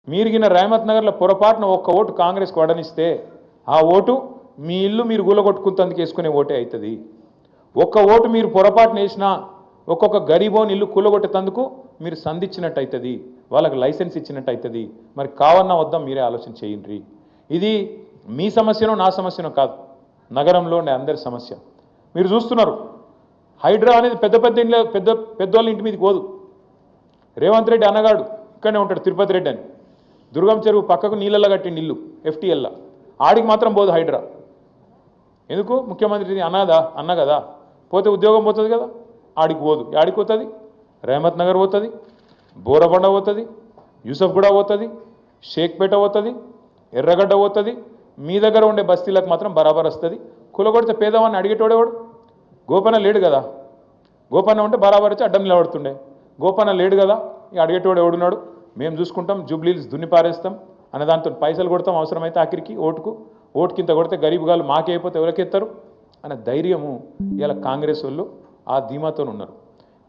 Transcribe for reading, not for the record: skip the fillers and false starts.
మీరిగిన రాయమత్ నగర్లో పొరపాటున ఒక్క ఓటు కాంగ్రెస్కు వడనిస్తే ఆ ఓటు మీ ఇల్లు మీరు కూలగొట్టుకుంటందుకు వేసుకునే ఓటే అవుతుంది. ఒక్క ఓటు మీరు పొరపాటున వేసినా ఒక్కొక్క గరీబోని ఇల్లు కూలగొట్టేందుకు మీరు సంధించినట్టు అవుతుంది, వాళ్ళకి లైసెన్స్ ఇచ్చినట్టు అవుతుంది. మరి కావన్నా వద్దాం మీరే ఆలోచన చేయండి. ఇది మీ సమస్యనో నా సమస్యనో కాదు, నగరంలో ఉండే అందరి సమస్య. మీరు చూస్తున్నారు హైడ్రా అనేది పెద్ద పెద్ద ఇంట్లో పెద్దోళ్ళ ఇంటి మీదకి పోదు. రేవంత్ రెడ్డి అన్నగాడు ఇక్కడనే ఉంటాడు, తిరుపతి రెడ్డి అని, దుర్గం చెరువు పక్కకు నీళ్ళల్లో కట్టిండి ఇల్లు ఎఫ్టీఎల్లా, ఆడికి మాత్రం పోదు హైడ్రా. ఎందుకు? ముఖ్యమంత్రి అన్న కదా, పోతే ఉద్యోగం పోతుంది కదా, ఆడికి పోదు. ఆడికి పోతుంది, రేమత్ నగర్ పోతుంది, బోరబండ పోతుంది, యూసఫ్గూడ పోతుంది, షేక్పేట పోతుంది, ఎర్రగడ్డ పోతుంది. మీ దగ్గర ఉండే బస్తీలకు మాత్రం బరాబర్ వస్తుంది. కులగొడితే పేదవాడిని అడిగేటోడేవాడు? గోపన్న లేడు కదా, గోపన్న ఉంటే బరాబర్ వచ్చి అడ్డం నిలబడుతుండే. గోపన్న లేడు కదా, ఇక అడిగేటోడు ఎవడున్నాడు? మేము చూసుకుంటాం, జూబ్లీస్ దున్ని పారేస్తాం అనే దాంతో పైసలు కొడతాం, అవసరమైతే ఆఖరికి ఓటుకింత కొడితే గరీబ్ గాలు మాకే అయిపోతే ఎవరికెత్తారు అనే ధైర్యము ఇలా కాంగ్రెస్ వాళ్ళు ఆ ధీమాతో ఉన్నారు.